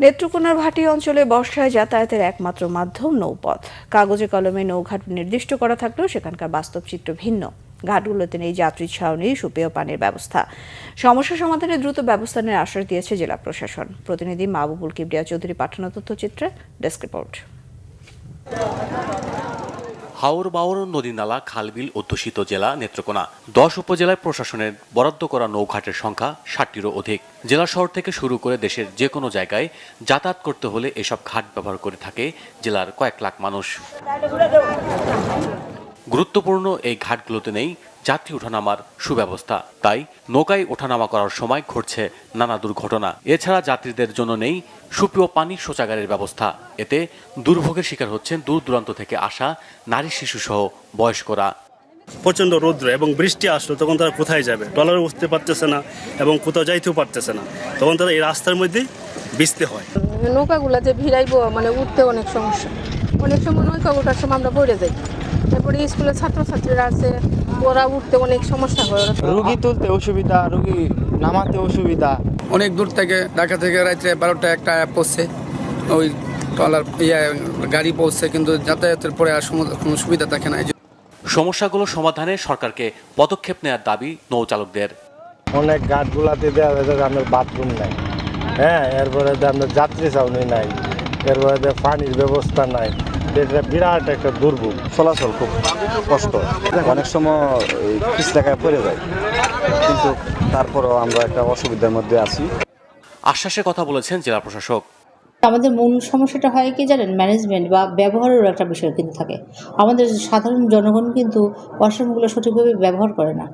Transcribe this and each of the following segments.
নেত্রকোনার ভাটি অঞ্চলে বর্ষায় যাতায়াতের একমাত্র মাধ্যম নৌপথ। কাগজে কলমে নৌঘাট নির্দিষ্ট করা থাকলেও সেখানকার বাস্তব চিত্র ভিন্ন। ঘাটগুলোতে নেই যাত্রী ছাউনি, সুপেয় পানির ব্যবস্থা। সমস্যা সমাধানে দ্রুত ব্যবস্থা নেওয়ার আশ্বাস দিয়েছে জেলা প্রশাসন। প্রতিনিধি মাহবুবুল কিবরিয়া চৌধুরী পাঠানো তথ্যচিত্রে ডেস্ক রিপোর্ট। হাওর বাওর নদী নালা খালবিল অধ্যুষিত জেলা নেত্রকোনা। 10 উপজেলায় প্রশাসনের বরাদ্দ করা নৌঘাটের সংখ্যা 60টিরও অধিক। জেলা শহর থেকে শুরু করে দেশের যে কোনো জায়গায় যাতায়াত করতে হলে এসব ঘাট ব্যবহার করে থাকে জেলার কয়েক লাখ মানুষ। গুরুত্বপূর্ণ এই ঘাটগুলোতে নেই যাত্রী ওঠানামার সুব্যবস্থা। তাই নৌকায় ওঠানামা করার সময় ঘটছে নানা দুর্ঘটনা। এছাড়া যাত্রীদের জন্য নেই সুপেয় পানির শৌচাগারের ব্যবস্থা। এতে দুর্ভোগের শিকার হচ্ছেন দূর দূরান্ত থেকে আসা নারী, শিশু সহ বয়স্করা। প্রচণ্ড রৌদ্র এবং বৃষ্টি আসলো, তখন তারা কোথায় যাবে? ট্রলারে উঠতে পারতেছে না এবং কোথাও যাইতেও পারতেছে না, তখন তারা এই রাস্তার মধ্যে ভিজতে হয়। নৌকাগুলা যে ভিড়াইবো উঠতে অনেক সমস্যা। অনেক সময় নৌকা ওঠার সময় আমরা পড়ে যাই। তারপরে স্কুলের ছাত্রছাত্রীরা আছে, ওরা উঠতে অনেক সমস্যা হয়। রুগী তুলতে অসুবিধা, রুগী নামাতে অসুবিধা। অনেক দূর থেকে ঢাকা থেকে রাত্রে 12টা একটা পৌঁছে ওই ট্রলার গাড়ি পৌঁছে, কিন্তু যাতায়াতের পরে আর কোনো সুবিধা থাকে না। সমস্যাগুলো সমাধানে সরকারকে পদক্ষেপ নেওয়ার দাবি নৌচালকদের। অনেক ঘাটগুলাতে দেওয়া আপনার বাথরুম নাই, এরপরে আপনার যাত্রী ছাউনি নাই, এরপরে পানির ব্যবস্থা নাই। এটা বিরাট একটা দুর্ভোগ, চলাচল খুব কষ্ট। অনেক সময় পিছলাকায় পড়ে যায়, কিন্তু তারপরও আমরা একটা অসুবিধার মধ্যে আছি। আশ্বাসের কথা বলেছেন জেলা প্রশাসক। আমাদের মূল সমস্যাটা হয় কি জানেন, ম্যানেজমেন্ট বা ব্যবহারের একটা বিষয় কিন্তু থাকে। আমাদের সাধারণ জনগণ কিন্তু ওয়াশরুমগুলো সঠিকভাবে ব্যবহার করে না।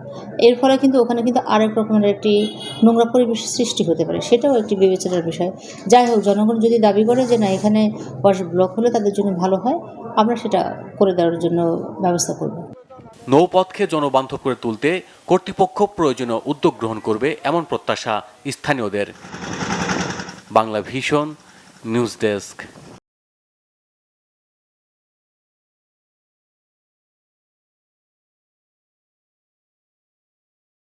এর ফলে কিন্তু ওখানে কিন্তু আরেক রকমের একটি নোংরা পরিবেশের সৃষ্টি হতে পারে, সেটাও একটি বিবেচনার বিষয়। যাই হোক, জনগণ যদি দাবি করে যে না, এখানে ওয়াশরুম ব্লক হলে তাদের জন্য ভালো হয়, আমরা সেটা করে দেওয়ার জন্য ব্যবস্থা করব। নৌপথকে জনবান্ধব করে তুলতে কর্তৃপক্ষ প্রয়োজনীয় উদ্যোগ গ্রহণ করবে, এমন প্রত্যাশা স্থানীয়দের। Bangla vision news desk.